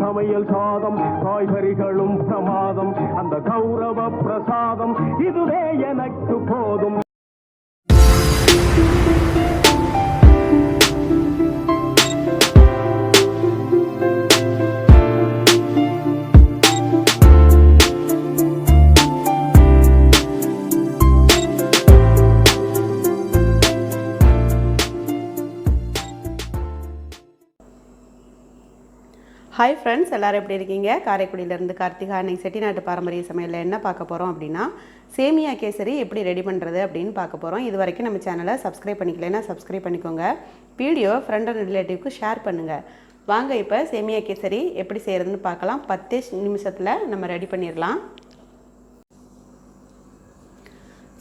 சமையல் சாதம் காய்கறிகளும் பிரமாதம் அந்த கௌரவ பிரசாதம் இதுவே எனக்கு போதும். ஹாய் ஃப்ரெண்ட்ஸ், எல்லோரும் எப்படி இருக்கீங்க? காரைக்குடியிலேருந்து கார்த்திகா. இன்றைக்கி செட்டிநாட்டு பாரம்பரிய சமையலில் என்ன பார்க்க போகிறோம் அப்படின்னா, சேமியா கேசரி எப்படி ரெடி பண்ணுறது அப்படின்னு பார்க்க போகிறோம். இது வரைக்கும் நம்ம சேனலை சப்ஸ்கிரைப் பண்ணிக்கலைன்னா சப்ஸ்கிரைப் பண்ணிக்கோங்க. வீடியோ ஃப்ரெண்ட் அண்ட் ரிலேட்டிவ்க்கு ஷேர் பண்ணுங்கள். வாங்க இப்போ சேமியா கேசரி எப்படி செய்கிறதுன்னு பார்க்கலாம். 10 நிமிஷத்தில் நம்ம ரெடி பண்ணிடலாம்.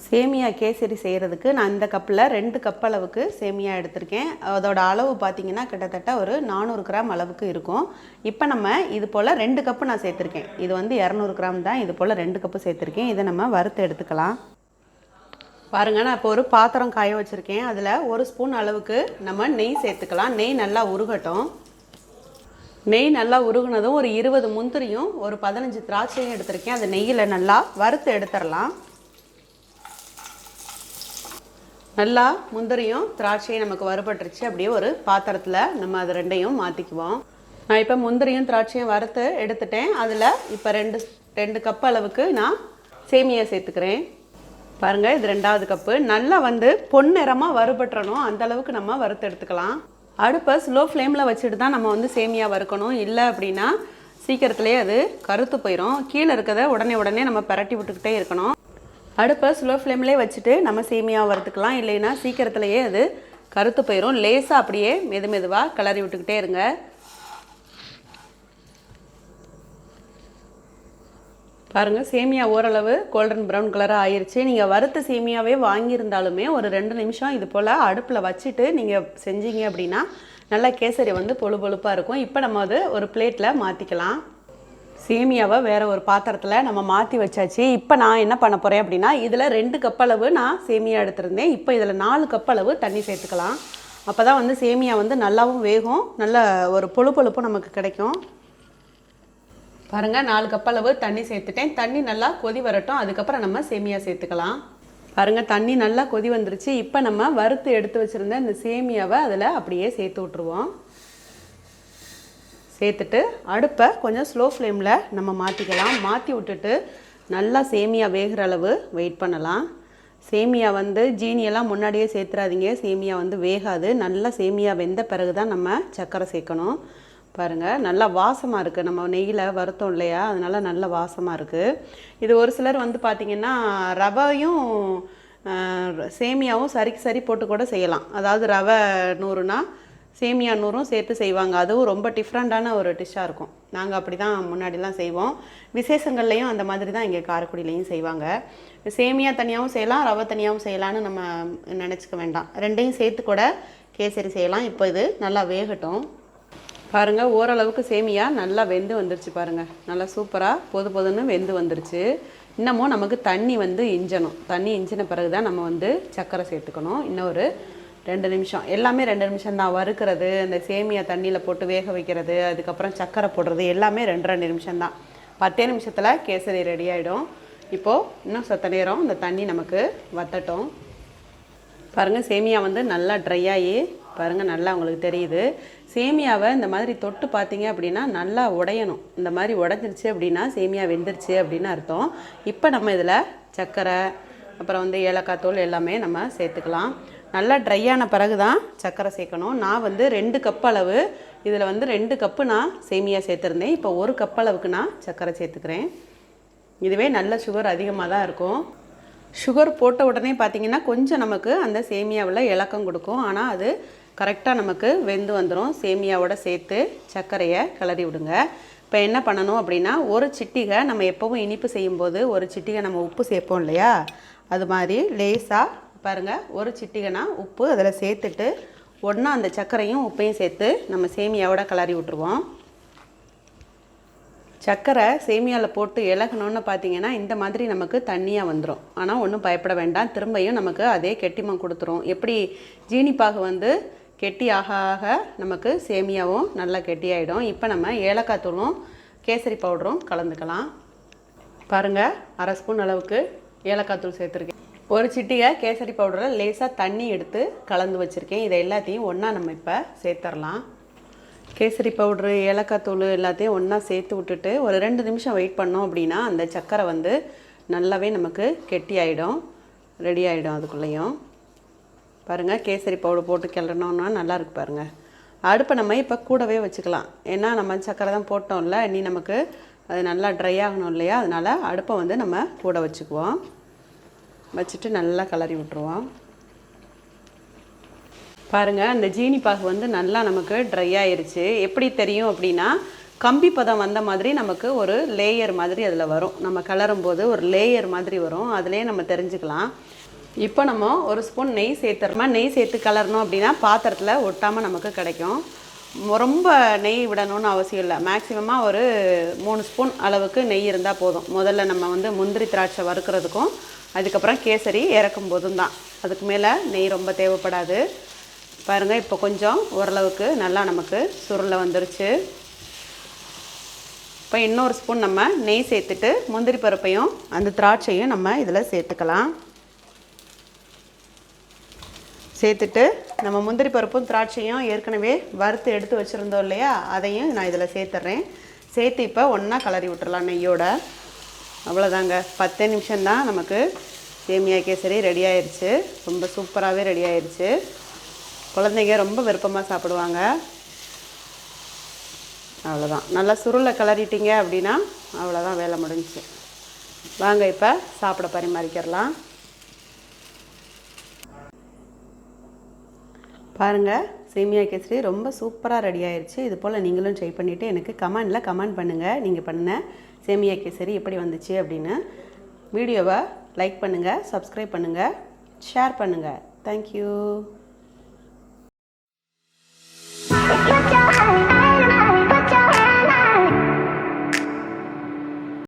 சேமியா கேசரி செய்கிறதுக்கு நான் இந்த கப்பில் 2 கப் அளவுக்கு சேமியா எடுத்திருக்கேன். அதோட அளவு பார்த்திங்கன்னா கிட்டத்தட்ட ஒரு 400 கிராம் அளவுக்கு இருக்கும். இப்போ நம்ம இது போல் 2 கப்பு நான் சேர்த்துருக்கேன். இது வந்து 200 கிராம் தான். இது போல் 2 கப்பு சேர்த்துருக்கேன். இதை நம்ம வறுத்து எடுத்துக்கலாம். பாருங்கள், நான் இப்போ ஒரு பாத்திரம் காய வச்சுருக்கேன். அதில் 1 ஸ்பூன் அளவுக்கு நம்ம நெய் சேர்த்துக்கலாம். நெய் நல்லா உருகட்டும். நெய் நல்லா உருகுனதும் ஒரு 20 முந்திரியும் ஒரு 15 திராட்சையும் எடுத்திருக்கேன். அதை நெய்யில் நல்லா வறுத்து எடுத்துடலாம். நல்லா முந்திரியும் திராட்சையும் நமக்கு வறுபட்டுருச்சு. அப்படியே ஒரு பாத்திரத்தில் நம்ம அது ரெண்டையும் மாற்றிக்குவோம். நான் இப்போ முந்திரியும் திராட்சையும் வறுத்து எடுத்துட்டேன். அதில் இப்போ 2 கப் அளவுக்கு நான் சேமியா சேர்த்துக்கிறேன். பாருங்கள், இது 2வது கப்பு. நல்லா வந்து பொன்னிறமாக வறுபட்டுறணும். அந்தளவுக்கு நம்ம வறுத்து எடுத்துக்கலாம். அடுப்பை ஸ்லோ ஃப்ளேமில் வச்சுட்டு தான் நம்ம வந்து சேமியா வறுக்கணும். இல்லை அப்படின்னா சீக்கிரத்துலேயே அது கருத்து போயிடும். கீழே இருக்கிறத உடனே நம்ம பரட்டி விட்டுக்கிட்டே இருக்கணும். அடுப்பை ஸ்லோ ஃப்ளேம்லேயே வச்சுட்டு நம்ம சேமியா வறுத்துக்கலாம். இல்லைன்னா சீக்கிரத்துலேயே அது கருத்து போயிடும். லேசாக அப்படியே மெதுவாக கிளறி விட்டுக்கிட்டே இருங்க. பாருங்கள், சேமியா ஓரளவு கோல்டன் ப்ரௌன் கலராக ஆயிடுச்சு. நீங்கள் வறுத்த சேமியாவே வாங்கியிருந்தாலுமே ஒரு 2 நிமிஷம் இது போல் அடுப்பில் வச்சுட்டு நீங்கள் செஞ்சீங்க அப்படின்னா நல்லா கேசரி வந்து பொழுப்பாக இருக்கும். இப்போ நம்ம அது ஒரு பிளேட்டில் மாற்றிக்கலாம். சேமியாவை வேறு ஒரு பாத்திரத்தில் நம்ம மாற்றி வச்சாச்சு. இப்போ நான் என்ன பண்ண போகிறேன் அப்படின்னா, இதில் 2 கப் அளவு நான் சேமியா எடுத்திருந்தேன். இப்போ இதில் 4 கப் அளவு தண்ணி சேர்த்துக்கலாம். அப்போ தான் வந்து சேமியா வந்து நல்லாவும் வேகும், நல்ல ஒரு பொழுப்பும் நமக்கு கிடைக்கும். பாருங்கள், 4 கப் அளவு தண்ணி சேர்த்துட்டேன். தண்ணி நல்லா கொதி வரட்டும். அதுக்கப்புறம் நம்ம சேமியா சேர்த்துக்கலாம். பாருங்கள், தண்ணி நல்லா கொதி வந்துருச்சு. இப்போ நம்ம வறுத்து எடுத்து வச்சுருந்த இந்த சேமியாவை அதில் அப்படியே சேர்த்து விட்ருவோம். சேர்த்துட்டு அடுப்பை கொஞ்சம் ஸ்லோ ஃப்ளேமில் நம்ம மாற்றிக்கலாம். மாற்றி விட்டுட்டு நல்லா சேமியா வேகிற அளவு வெயிட் பண்ணலாம். சேமியா வந்து ஜீனியெல்லாம் முன்னாடியே சேர்த்துறாதீங்க. சேமியா வந்து வேகாது. நல்லா சேமியா வெந்த பிறகு தான் நம்ம சர்க்கரை சேர்க்கணும். பாருங்கள், நல்லா வாசமாக இருக்குது. நம்ம நெய்யில் வறுத்தோம் இல்லையா, அதனால் நல்ல வாசமாக இருக்குது. இது ஒரு சிலர் வந்து பார்த்திங்கன்னா ரவையும் சேமியாவும் சரி போட்டு கூட செய்யலாம். அதாவது ரவை 100னா சேமியா 100ம் சேர்த்து செய்வாங்க. அதுவும் ரொம்ப டிஃப்ரெண்ட்டான ஒரு டிஷ்ஷாக இருக்கும். நாங்கள் அப்படி தான் முன்னாடிலாம் செய்வோம். விசேஷங்கள்லேயும் அந்த மாதிரி தான் இங்கே காரைக்குடியிலையும் செய்வாங்க. சேமியா தனியாகவும் செய்யலாம், ரவை தனியாகவும் செய்யலான்னு நம்ம நினச்சிக்க வேண்டாம். ரெண்டையும் சேர்த்து கூட கேசரி செய்யலாம். இப்போ இது நல்லா வேகட்டும். பாருங்கள், ஓரளவுக்கு சேமியா நல்லா வெந்து வந்துருச்சு. பாருங்கள், நல்லா சூப்பராக பொதுன்னு வெந்து வந்துருச்சு. இன்னமும் நமக்கு தண்ணி வந்து இஞ்சணும். தண்ணி இஞ்சின பிறகு தான் நம்ம வந்து சர்க்கரை சேர்த்துக்கணும். இன்னும் ஒரு 2 நிமிஷம். எல்லாமே 2 நிமிஷம் தான். வறுக்கிறது, இந்த சேமியா தண்ணியில் போட்டு வேக வைக்கிறது, அதுக்கப்புறம் சர்க்கரை போடுறது எல்லாமே 2 நிமிஷம் தான். 10 நிமிஷத்தில் கேசரி ரெடி ஆகிடும். இப்போது இன்னும் சத்த நேரம் இந்த தண்ணி நமக்கு வற்றட்டும். பாருங்கள், சேமியா வந்து நல்லா ட்ரை ஆகி பாருங்கள் நல்லா உங்களுக்கு தெரியுது. சேமியாவை இந்த மாதிரி தொட்டு பார்த்தீங்க அப்படின்னா நல்லா உடையணும். இந்த மாதிரி உடஞ்சிருச்சு அப்படின்னா சேமியா வெந்துருச்சு அப்படின்னு அர்த்தம். இப்போ நம்ம இதில் சர்க்கரை, அப்புறம் வந்து ஏலக்காய் தூள் எல்லாமே நம்ம சேர்த்துக்கலாம். நல்லா ட்ரையான பிறகு தான் சர்க்கரை சேர்க்கணும். நான் வந்து 2 கப் அளவு, இதில் வந்து 2 கப்பு நான் சேமியா சேர்த்துருந்தேன். இப்போ 1 கப் அளவுக்கு நான் சர்க்கரை சேர்த்துக்கிறேன். இதுவே நல்ல சுகர் அதிகமாக தான் இருக்கும். சுகர் போட்ட உடனே பார்த்திங்கன்னா கொஞ்சம் நமக்கு அந்த சேமியாவில் இலக்கம் கொடுக்கும். ஆனால் அது கரெக்டாக நமக்கு வெந்து வந்துடும். சேமியாவோட சேர்த்து சர்க்கரையை கிளறி விடுங்க. இப்போ என்ன பண்ணணும் அப்படின்னா, ஒரு சிட்டிகை நம்ம எப்போவும் இனிப்பு செய்யும்போது ஒரு சிட்டிகை நம்ம உப்பு சேர்ப்போம் இல்லையா, அது மாதிரி லேசாக பாருங்கள் ஒரு சிட்டிகைனா உப்பு அதில் சேர்த்துட்டு ஒன்றா அந்த சர்க்கரையும் உப்பையும் சேர்த்து நம்ம சேமியாவோட கிளறி விட்டுருவோம். சர்க்கரை சேமியாவில் போட்டு இலகணுன்னு பார்த்தீங்கன்னா இந்த மாதிரி நமக்கு தண்ணியாக வந்துடும். ஆனால் ஒன்றும் பயப்பட வேண்டாம், திரும்பியும் நமக்கு அதே கெட்டிமம் கொடுத்துரும். எப்படி ஜீனிப்பாகு வந்து கெட்டி ஆக ஆக நமக்கு சேமியாவும் நல்லா கெட்டியாயிடும். இப்போ நம்ம ஏலக்காய் தூளும் கேசரி பவுடரும் கலந்துக்கலாம். பாருங்கள், 1/2 ஸ்பூன் அளவுக்கு ஏலக்காய் தூள் சேர்த்துருக்கேன். ஒரு சிட்டிகை கேசரி பவுடரில் லேசாக தண்ணி எடுத்து கலந்து வச்சுருக்கேன். இதை எல்லாத்தையும் ஒன்றா நம்ம இப்போ சேர்த்துடலாம். கேசரி பவுட்ரு, ஏலக்காய் தூள் எல்லாத்தையும் ஒன்றா சேர்த்து விட்டுட்டு ஒரு 2 நிமிஷம் வெயிட் பண்ணோம் அப்படின்னா அந்த சர்க்கரை வந்து நல்லாவே நமக்கு கெட்டி ஆகிடும், ரெடி ஆகிடும். அதுக்குள்ளேயும் பாருங்கள், கேசரி பவுடர் போட்டு கிளறினோன்னா நல்லாயிருக்கு பாருங்கள். அடுப்பை நம்ம இப்போ கூடவே வச்சுக்கலாம். ஏன்னா நம்ம சர்க்கரை தான் போட்டோம்ல, இனி நமக்கு அது நல்லா ட்ரை ஆகணும் இல்லையா, அதனால் அடுப்பை வந்து நம்ம கூட வச்சுக்குவோம். வச்சுட்டு நல்லா கிளறி விட்டுருவோம். பாருங்கள், அந்த ஜீனி பாகு வந்து நல்லா நமக்கு ட்ரை ஆயிருச்சு. எப்படி தெரியும் அப்படின்னா, கம்பி பதம் வந்த மாதிரி நமக்கு ஒரு லேயர் மாதிரி அதில் வரும். நம்ம கிளறும் போது ஒரு லேயர் மாதிரி வரும், அதிலே நம்ம தெரிஞ்சுக்கலாம். இப்போ நம்ம ஒரு ஸ்பூன் நெய் சேர்த்துறோமா. நெய் சேர்த்து கிளறணும் அப்படின்னா பாத்திரத்தில் ஒட்டாமல் நமக்கு கிடைக்கும். ரொம்ப நெய் விடணும்னு அவசியம் இல்லை. மேக்ஸிமமாக ஒரு 3 ஸ்பூன் அளவுக்கு நெய் இருந்தால் போதும். முதல்ல நம்ம வந்து முந்திரி திராட்சை வறுக்கிறதுக்கும் அதுக்கப்புறம் கேசரி இறக்கும் போதும் தான். அதுக்கு மேலே நெய் ரொம்ப தேவைப்படாது. பாருங்கள், இப்போ கொஞ்சம் ஓரளவுக்கு நல்லா நமக்கு சுருளை வந்துருச்சு. இப்போ இன்னொரு ஸ்பூன் நம்ம நெய் சேர்த்துட்டு முந்திரி பருப்பையும் அந்த திராட்சையும் நம்ம இதில் சேர்த்துக்கலாம். சேர்த்துட்டு நம்ம முந்திரி பருப்பும் திராட்சையும் ஏற்கனவே வறுத்து எடுத்து வச்சுருந்தோம் இல்லையா, அதையும் நான் இதில் சேர்த்துட்றேன். சேர்த்து இப்போ ஒன்றா கிளறி விட்டுறலாம் நெய்யோட. அவ்வளோதாங்க, 10 நிமிஷம்தான் நமக்கு சேமியா கேசரி ரெடி ஆயிடுச்சு. ரொம்ப சூப்பராகவே ரெடி ஆயிடுச்சு. குழந்தைங்க ரொம்ப விருப்பமாக சாப்பிடுவாங்க. அவ்வளோதான், நல்லா சுருளை கிளறிட்டிங்க அப்படின்னா அவ்வளோதான், வேலை முடிஞ்சிச்சு. வாங்க இப்போ சாப்பிட பரிமாறிக்கிறலாம். பாருங்கள், சேமியா கேசரி ரொம்ப சூப்பராக ரெடி ஆயிடுச்சு. இது போல் நீங்களும் ட்ரை பண்ணிவிட்டு எனக்கு கமெண்ட் பண்ணுங்கள், நீங்கள் பண்ண சேமியா கேசரி எப்படி வந்துச்சு அப்படின்னு. வீடியோவை லைக் பண்ணுங்கள், சப்ஸ்கிரைப் பண்ணுங்கள், ஷேர் பண்ணுங்கள். தேங்க்யூ.